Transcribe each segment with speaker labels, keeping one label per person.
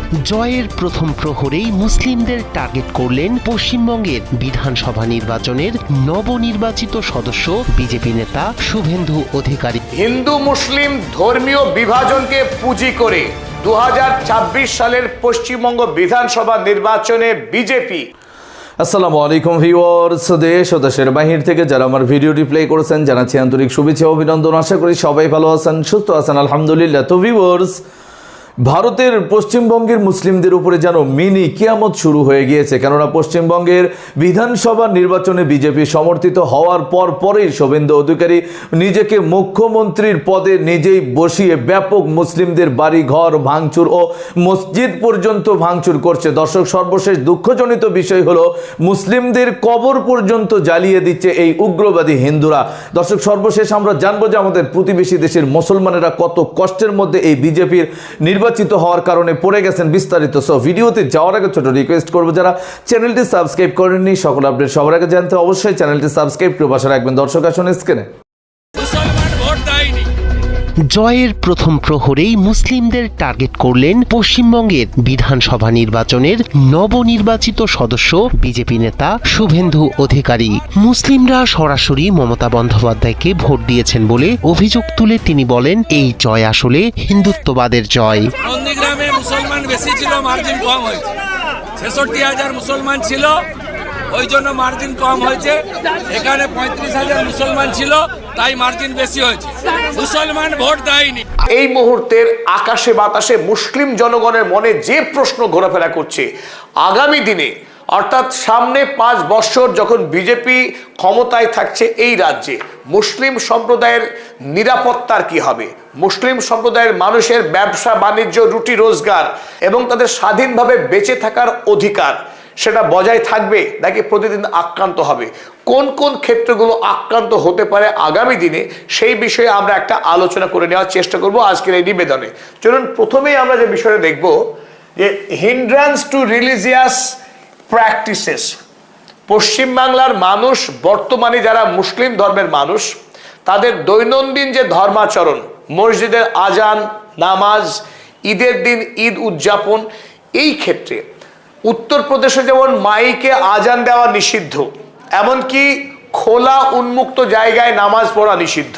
Speaker 1: জয়ের প্রথম প্রহরেই মুসলিমদের টার্গেট করলেন পশ্চিমবঙ্গের বিধানসভা নির্বাচনের নবনির্বাচিত সদস্য বিজেপি নেতা শুভেন্দু অধিকারী।
Speaker 2: হিন্দু মুসলিম ধর্মীয় বিভাজনকে পুঁজি করে 2026 সালের পশ্চিমবঙ্গ বিধানসভা নির্বাচনে বিজেপি।
Speaker 3: আসসালামু আলাইকুম ভিউয়ার্স, দেশ ও দেশের বাহির থেকে যারা আমার ভিডিওটি প্লে করেছেন জানাচ্ছি আন্তরিক শুভেচ্ছা ও অভিনন্দন। আশা করি সবাই ভালো আছেন, সুস্থ আছেন, আলহামদুলিল্লাহ। তো ভিউয়ার্স, ভারতের পশ্চিমবঙ্গের মুসলিমদের উপরে যেন মিনি কিয়ামত শুরু হয়ে গিয়েছে। কেননা পশ্চিমবঙ্গের বিধানসভা নির্বাচনে বিজেপি সমর্থিত হওয়ার পরেই শুভেন্দু অধিকারী নিজেকে মুখ্যমন্ত্রীর পদে নিজেই বসিয়ে ব্যাপক মুসলিমদের বাড়ি ঘর ভাঙচুর ও মসজিদ পর্যন্ত ভাঙচুর করছে। দর্শক, সর্বশেষ দুঃখজনিত বিষয় হলো মুসলিমদের কবর পর্যন্ত জ্বালিয়ে দিচ্ছে এই উগ্রবাদী হিন্দুরা। দর্শক, সর্বশেষ আমরা জানবো যে আমাদের প্রতিবেশী দেশের মুসলমানেরা কত কষ্টের মধ্যে এই বিজেপির নির্বাচিত হওয়ার কারণে পড়ে গেছেন। বিস্তারিত সো ভিডিওতে যাওয়ার আগে ছোট রিকোয়েস্ট করবো, যারা চ্যানেলটি সাবস্ক্রাইব করেননি সকল আপডেট সবার আগে জানতে অবশ্যই চ্যানেলটি সাবস্ক্রাইব করে পাশে রাখবেন। দর্শক, আসুন স্ক্রিনে।
Speaker 1: জয়ের প্রথম প্রহরেই মুসলিমদের টার্গেট করলেন পশ্চিমবঙ্গের বিধানসভা নির্বাচনের নবনির্বাচিত সদস্য বিজেপি নেতা শুভেন্দু অধিকারী। মুসলিমরা সরাসরি মমতা বন্দ্যোপাধ্যায়কে ভোট দিয়েছেন বলে অভিযোগ তুলে তিনি বলেন, এই জয় আসলে হিন্দুত্ববাদের জয়।
Speaker 4: নন্দীগ্রামে মুসলমান বেশি ছিল, মার্জিন কম হয়েছে। ৬৬,০০০ মুসলমান ছিল, ওই জন্য মার্জিন কম হয়েছে। এখানে ৩৫,০০০ মুসলমান ছিল, তাই মার্জিন বেশি হয়েছে। মুসলমান ভোট দেয়নি।
Speaker 2: এই মুহূর্তের আকাশে বাতাসে মুসলিম জনগণের মনে যে প্রশ্ন ঘোরাফেরা করছে, আগামী দিনে অর্থাৎ সামনে ৫ বছর যখন বিজেপি ক্ষমতায় থাকছে এই রাজ্যে, মুসলিম সম্প্রদায়ের নিরাপত্তার কি হবে? মুসলিম সম্প্রদায়ের মানুষের ব্যবসা বাণিজ্য রুটি রোজগার এবং তাদের স্বাধীনভাবে বেঁচে থাকার অধিকার সেটা বজায় থাকবে নাকি প্রতিদিন আক্রান্ত হবে? কোন কোন ক্ষেত্রগুলো আক্রান্ত হতে পারে আগামী দিনে, সেই বিষয়ে আমরা একটা আলোচনা করে নেওয়ার চেষ্টা করব আজকের এই নিবেদনে। চলুন প্রথমেই আমরা যে বিষয়টা দেখব যে হিন্ড্রান্স টু রিলিজিয়াস প্র্যাকটিসেস। পশ্চিমবাংলার মানুষ বর্তমানে যারা মুসলিম ধর্মের মানুষ, তাদের দৈনন্দিন যে ধর্মাচরণ, মসজিদের আজান, নামাজ, ঈদের দিন ঈদ উদযাপন, এই ক্ষেত্রে উত্তরপ্রদেশে যেমন মাইকে আজান দেওয়া নিষিদ্ধ, এমনকি খোলা উন্মুক্ত জায়গায় নামাজ পড়া নিষিদ্ধ।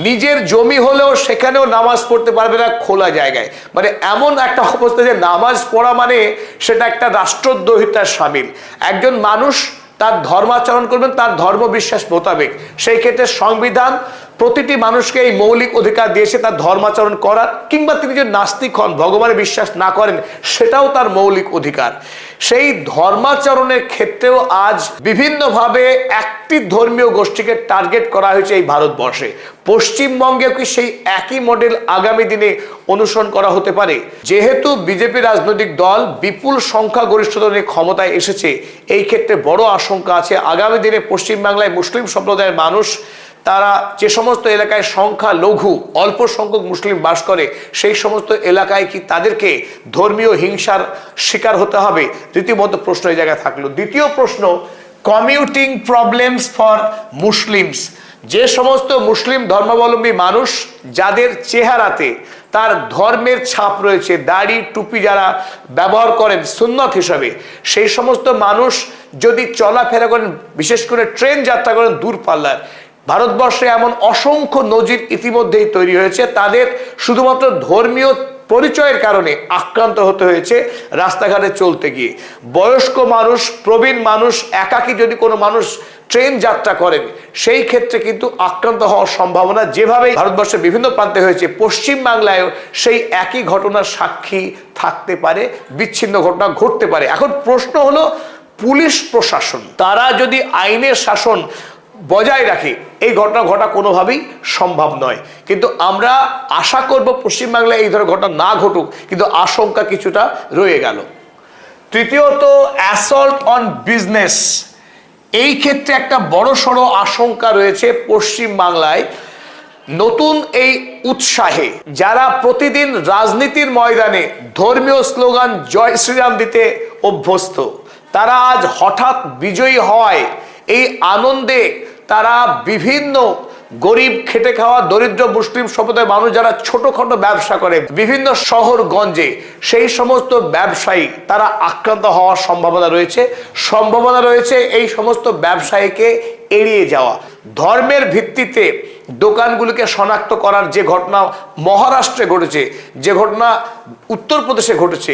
Speaker 2: নিজের জমি হলেও সেখানেও নামাজ পড়তে পারবে না খোলা জায়গায়। মানে এমন একটা অবস্থা যে নামাজ পড়া মানে সেটা একটা রাষ্ট্রদ্রোহিতার সামিল। একজন মানুষ তার ধর্মাচরণ করবেন তার ধর্মবিশ্বাস মোতাবেক, সেই ক্ষেত্রে সংবিধান প্রতিটি মানুষকে এই মৌলিক অধিকার দিয়েছে তার ধর্মাচরণ করার, কিংবা তিনি যে নাস্তিক হন, ভগবানের বিশ্বাস না করেন, সেটাও তার মৌলিক অধিকার। সেই ধর্মাচরণের ক্ষেত্রেও আজ বিভিন্নভাবে একটি ধর্মীয় গোষ্ঠীকে টার্গেট করা হয়েছে এই ভারতবর্ষে। পশ্চিমবঙ্গেও কি সেই একই মডেল আগামী দিনে অনুসরণ করা হতে পারে? যেহেতু বিজেপি রাজনৈতিক দল বিপুল সংখ্যাগরিষ্ঠতা নিয়ে ক্ষমতায় এসেছে, এই ক্ষেত্রে বড় আশঙ্কা আছে আগামী দিনে পশ্চিমবাংলায় মুসলিম সম্প্রদায়ের মানুষ, তারা যে সমস্ত এলাকায় সংখ্যা লঘু অল্প সংখ্যক মুসলিম বাস করে, সেই সমস্ত এলাকায় কি তাদেরকে ধর্মীয় হিংসার শিকার হতে হবে? রীতিমতো প্রশ্ন এই জায়গায় থাকলো। দ্বিতীয় প্রশ্ন, কমিউটিং প্রবলেমস ফর মুসলিমস। যে সমস্ত মুসলিম ধর্মাবলম্বী মানুষ যাদের চেহারাতে তার ধর্মের ছাপ রয়েছে, দাড়ি টুপি যারা ব্যবহার করেন সুন্নত হিসাবে, সেই সমস্ত মানুষ যদি চলাফেরা করেন, বিশেষ করে ট্রেন যাত্রা করেন দূরপাল্লার, ভারতবর্ষে এমন অসংখ্য নজির ইতিমধ্যেই তৈরি হয়েছে, তাদের শুধুমাত্র ধর্মীয় পরিচয়ের কারণে আক্রান্ত হতে হয়েছে রাস্তাঘাটে চলতে গিয়ে। বয়স্ক মানুষ, প্রবীণ মানুষ, একাকী যদি কোনো মানুষ ট্রেন যাত্রা করেন, সেই ক্ষেত্রে কিন্তু আক্রান্ত হওয়ার সম্ভাবনা যেভাবে ভারতবর্ষের বিভিন্ন প্রান্তে হয়েছে, পশ্চিমবাংলায়ও সেই একই ঘটনার সাক্ষী থাকতে পারে, বিচ্ছিন্ন ঘটনা ঘটতে পারে। এখন প্রশ্ন হলো, পুলিশ প্রশাসন তারা যদি আইনের শাসন বজায় রাখে, এই ঘটনা ঘটা কোনোভাবেই সম্ভব নয়। কিন্তু আমরা আশা করব পশ্চিমবাংলায় এই ধরনের ঘটনা না ঘটুক, কিন্তু আশঙ্কা কিছুটা রয়ে গেল। তৃতীয়ত, অ্যাসল্ট অন বিজনেস। এই ক্ষেত্রে একটা বড় সড়ো আশঙ্কা রয়েছে পশ্চিমবাংলায়। নতুন এই উৎসাহে যারা প্রতিদিন রাজনীতির ময়দানে ধর্মীয় স্লোগান জয় শ্রীরাম দিতে অভ্যস্ত, তারা আজ হঠাৎ বিজয়ী হওয়ায় এই আনন্দে তারা বিভিন্ন গরিব খেটে খাওয়া দরিদ্র মুসলিম সম্প্রদায়ের মানুষ যারা ছোটখাটো ব্যবসা করে বিভিন্ন শহরগঞ্জে, সেই সমস্ত ব্যবসায়ী তারা আক্রান্ত হওয়ার সম্ভাবনা রয়েছে এই সমস্ত ব্যবসায়ীকে এড়িয়ে যাওয়া। ধর্মের ভিত্তিতে দোকানগুলিকে শনাক্ত করার যে ঘটনা মহারাষ্ট্রে ঘটেছে, যে ঘটনা উত্তরপ্রদেশে ঘটেছে,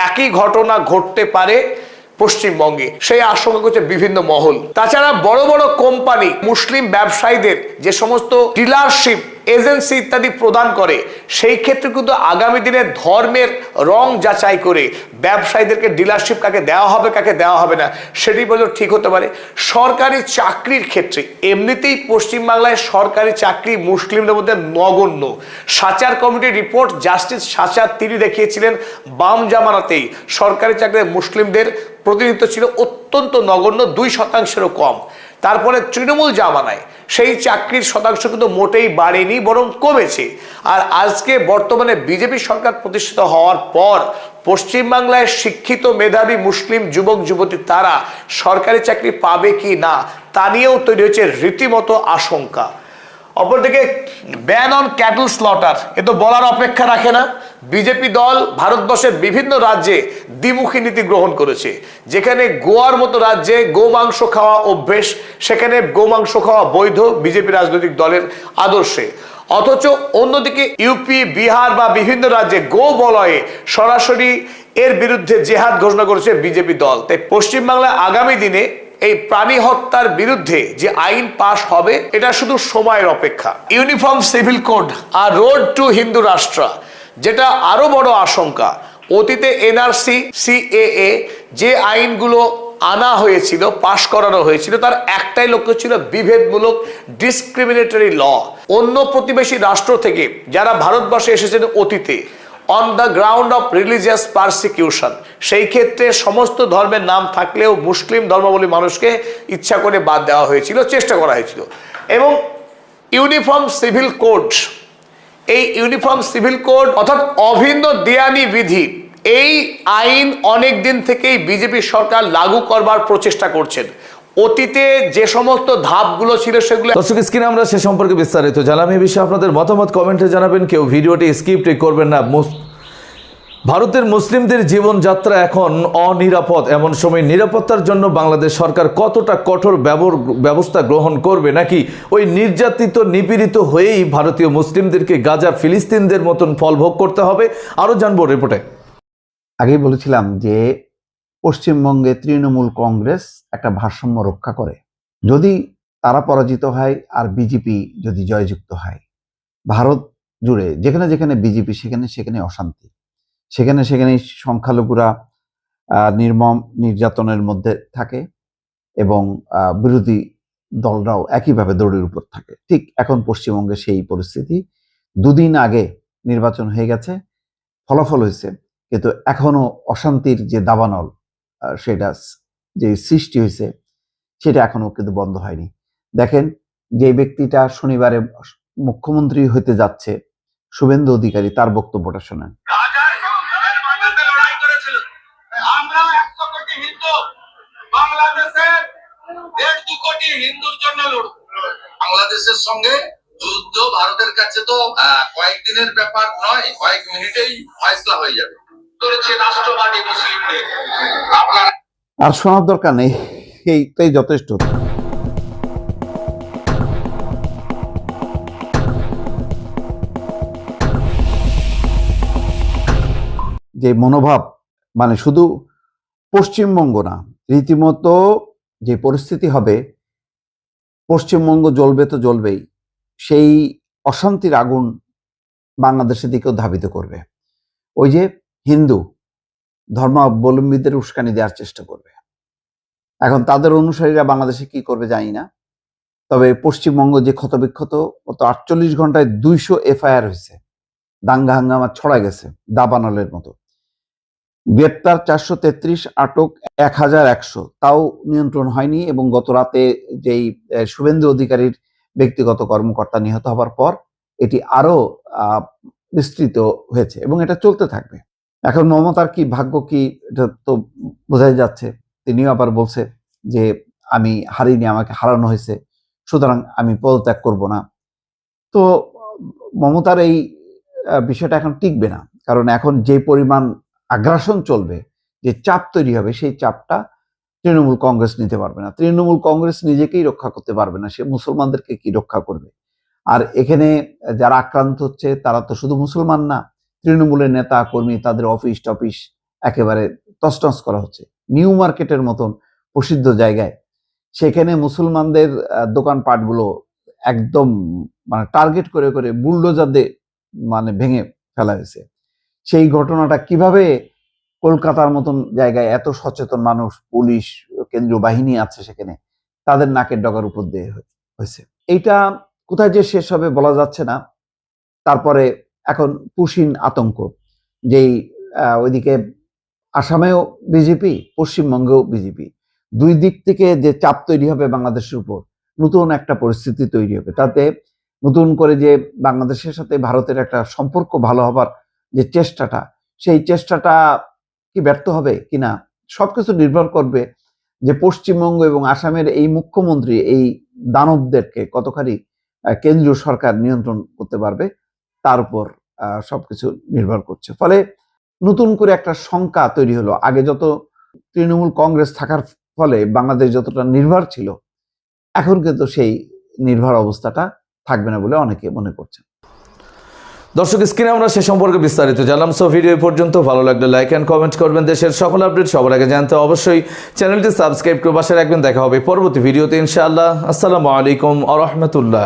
Speaker 2: একই ঘটনা ঘটতে পারে পশ্চিমবঙ্গে, সেই আশঙ্কা করছে বিভিন্ন মহল। তাছাড়া বড় বড় কোম্পানি মুসলিম ব্যবসায়ীদের যে সমস্ত ডিলারশিপ, এজেন্সি ইত্যাদি প্রদান করে, সেই ক্ষেত্রে কিন্তু আগামী দিনে ধর্মের রং যাচাই করে ব্যবসায়ীদেরকে ডিলারশিপ কাকে দেওয়া হবে কাকে দেওয়া হবে না সেটি পর্যন্ত ঠিক হতে পারে। সরকারি চাকরির ক্ষেত্রে এমনিতেই পশ্চিমবাংলায় সরকারি চাকরি মুসলিমদের মধ্যে নগণ্য। সাচার কমিটির রিপোর্ট জাস্টিস সাচার তিনি দেখিয়েছিলেন বাম জামানাতেই সরকারি চাকরিতে মুসলিমদের প্রতিনিধিত্ব ছিল অত্যন্ত নগণ্য, 2%-ও কম। তারপরে তৃণমূল জামানায় সেই চাকরির শতাংশ কিন্তু মোটেই বাড়েনি, বরং কমেছে। আর আজকে বর্তমানে বিজেপি সরকার প্রতিষ্ঠিত হওয়ার পর পশ্চিমবাংলায় শিক্ষিত মেধাবী মুসলিম যুবক যুবতী তারা সরকারি চাকরি পাবে কি না তা নিয়েও তৈরি হয়েছে রীতিমতো আশঙ্কা। অপরদিকে ব্যান অন ক্যাটল স্লটার, এ তো বলার অপেক্ষা রাখে না। বিজেপি দল ভারতবর্ষের বিভিন্ন রাজ্যে দ্বিমুখী নীতি গ্রহণ করেছে। যেখানে গোয়ার মতো রাজ্যে গোমাংস খাওয়া অভ্যেস, সেখানে গোমাংস খাওয়া বৈধ বিজেপি রাজনৈতিক দলের আদর্শে। অথচ অন্যদিকে ইউপি, বিহার বা বিভিন্ন রাজ্যে গো বলয়ে সরাসরি এর বিরুদ্ধে জেহাদ ঘোষণা করেছে বিজেপি দল। তাই পশ্চিমবাংলায় আগামী দিনে এই প্রাণী হত্যার বিরুদ্ধে যে আইন পাশ হবে এটা শুধু সময়ের অপেক্ষা। ইউনিফর্ম সিভিল কোড আর রোড টু হিন্দু রাষ্ট্র, যেটা আরো বড় আশঙ্কা। অতীতে এনআরসি, সিএএ যে আইনগুলো আনা হয়েছিল, পাশ করানো হয়েছিল, তার একটাই লক্ষ্য ছিল বিভেদমূলক ডিসক্রিমিনেটরি ল। অন্য প্রতিবেশী রাষ্ট্র থেকে যারা ভারতবর্ষে এসেছেন অতীতে on the ground of religious persecution, সেই ক্ষেত্রে সমস্ত ধর্মের নাম থাকলেও মুসলিম ধর্মাবলম্বী মানুষকে ইচ্ছা করে বাদ দেওয়া হয়েছিল, চেষ্টা করা হয়েছিল। এবং ইউনিফর্ম সিভিল কোড, এই ইউনিফর্ম সিভিল কোড অর্থাৎ অভিন্ন দেয়ানি বিধি, এই আইন অনেক দিন থেকেই বিজেপি সরকার লাগু করবার প্রচেষ্টা করছেন। অতীতে যে সমস্ত ধাপগুলো ছিল সেগুলো
Speaker 3: দর্শক স্ক্রিনে আমরা সে সম্পর্কে বিস্তারিত জানাম। এই বিষয়ে আপনাদের মতামত কমেন্টে জানাবেন। কেউ ভিডিওটি স্কিপ করবেন না। ভারতের মুসলিমদের জীবনযাত্রা এখন অনিরাপদ, এমন সময় নিরাপত্তার জন্য বাংলাদেশ সরকার কতটা কঠোর ব্যবস্থা গ্রহণ করবে, নাকি ওই নির্যাতিত নিপীড়িত হয়েই ভারতীয় মুসলিমদেরকে গাজা ফিলিস্তিনদের মতন ফল ভোগ করতে হবে? আরো জানবো রিপোর্টে।
Speaker 5: আগেই বলেছিলাম যে পশ্চিমবঙ্গে তৃণমূল কংগ্রেস একটা ভারসাম্য রক্ষা করে। যদি তারা পরাজিত হয় আর বিজেপি যদি জয়যুক্ত হয়, ভারত জুড়ে যেখানে যেখানে বিজেপি সেখানে সেখানে অশান্তি, সেখানে সেখানে সংখ্যালঘুরা নির্মম নির্যাতনের মধ্যে থাকে এবং বিরোধী দলরাও একইভাবে দৌড়ের উপর থাকে। ঠিক এখন পশ্চিমবঙ্গে সেই পরিস্থিতি। দুদিন আগে নির্বাচন হয়ে গেছে, ফলাফল হয়েছে, কিন্তু এখনো অশান্তির যে দাবানল সেটা যে সৃষ্টি হয়েছে সেটা এখনো কিন্তু বন্ধ হয়নি। দেখেন, যে ব্যক্তিটা শনিবারে মুখ্যমন্ত্রী হতে যাচ্ছে, শুভেন্দু অধিকারী, তার বক্তব্যটা শোনেন।
Speaker 6: আমরা 100 কোটি হিন্দু, বাংলাদেশের 1.5 কোটি হিন্দুর জন্য লড়ব। বাংলাদেশের সঙ্গে যুদ্ধ ভারতের কাছে তো কয়েকদিনের ব্যাপার নয়, কয়েক মিনিটেই ফয়সলা হয়ে যাবে। করেছে রাষ্ট্রবাদী মুসলিমদের। আপনারা
Speaker 5: আর শোনার দরকার নেই, এইটাই যথেষ্ট। যে মনোভাব, মানে শুধু পশ্চিমবঙ্গ না, রীতিমতো যে পরিস্থিতি হবে, পশ্চিমবঙ্গ জ্বলবে তো জ্বলবেই, সেই অশান্তির আগুন বাংলাদেশের দিকেও ধাবিত করবে। ওই যে হিন্দু ধর্মাবলম্বীদের উস্কানি দেওয়ার চেষ্টা করবে। এখন তাদের অনুসারীরা বাংলাদেশে কি করবে জানি না, তবে পশ্চিমবঙ্গ যে ক্ষতবিক্ষত, গত 48 ঘন্টায় 200 এফআইআর হয়েছে, দাঙ্গা হাঙ্গামা ছড়া গেছে দাবানলের মতো। গ্রেপ্তার 433, আটক 1100, তাও নিয়ন্ত্রণ হয়নি। এবং গত রাতে যেই শুভেন্দু অধিকারীর ব্যক্তিগত কর্মকর্তা নিহত হবার পর এটি আরো বিস্তৃত হয়েছে এবং এটা চলতে থাকবে। এখন মমতার কি ভাগ্য, কি এটা তো বোঝাই যাচ্ছে। তিনিও আবার বলছে যে আমি হারিনি, আমাকে হারানো হয়েছে, সুতরাং আমি পদত্যাগ করব না, তো মমতার এই বিষয়টা এখন টিকবে না, কারণ এখন যে পরিমাণ আগ্রাসন চলবে, যে চাপ তৈরি হবে, সেই চাপটা তৃণমূল কংগ্রেস নিতে পারবে না। তৃণমূল কংগ্রেস নিজেকেই রক্ষা করতে পারবে না, সে মুসলমানদেরকে কি রক্ষা করবে? আর এখানে যারা আক্রান্ত হচ্ছে তারা তো শুধু মুসলমান না, তৃণমূলের নেতা কর্মী, তাদের অফিস টফিস একেবারে তছনছ করা হচ্ছে। নিউ মার্কেটের মতন প্রসিদ্ধ জায়গায় সেখানে মুসলমানদের দোকানপাটগুলো একদম মানে টার্গেট করে করে বুলডোজার দিয়ে মানে ভেঙে ফেলা হয়েছে। সেই ঘটনাটা কিভাবে কলকাতার মতন জায়গায় এত সচেতন মানুষ, পুলিশ, কেন্দ্রীয় বাহিনী আছে সেখানে, তাদের নাকের ডগার উপর দিয়ে হয়েছে। এইটা কোথায় যে শেষ হবে বলা যাচ্ছে না। তারপরে এখন পুশিন আতঙ্ক, যেই ওইদিকে আসামেও বিজেপি, পশ্চিমবঙ্গেও বিজেপি, দুই দিক থেকে যে চাপ তৈরি হবে বাংলাদেশের উপর, নতুন একটা পরিস্থিতি তৈরি হবে। তাতে নতুন করে যে বাংলাদেশের সাথে ভারতের একটা সম্পর্ক ভালো হবার যে চেষ্টাটা, সেই চেষ্টাটা কি ব্যর্থ হবে কিনা, সবকিছু নির্ভর করবে যে পশ্চিমবঙ্গ এবং আসামের এই মুখ্যমন্ত্রী এই দানবদেরকে কতখানি কেন্দ্রীয় সরকার নিয়ন্ত্রণ করতে পারবে, তার উপর সবকিছু নির্ভর করছে। ফলে নতুন করে একটা শঙ্কা তৈরি হলো। আগে যত তৃণমূল কংগ্রেস থাকার ফলে বাংলাদেশ যতটা নির্ভর ছিল, এখন কিন্তু সেই নির্ভর অবস্থাটা থাকবে না বলে অনেকে মনে করছেন।
Speaker 3: দর্শক, স্ক্রিনে আমরা সে সম্পর্কে বিস্তারিত জানলাম। সো ভিডিও পর্যন্ত ভালো লাগলে লাইক এন্ড কমেন্ট করবেন। দেশের সকল আপডেট সবার আগে জানতে অবশ্যই চ্যানেলটি সাবস্ক্রাইব করে পাশে রাখবেন। দেখা হবে পরবর্তী ভিডিওতে ইনশাআল্লাহ। আসসালামু আলাইকুম ওয়া রাহমাতুল্লাহ।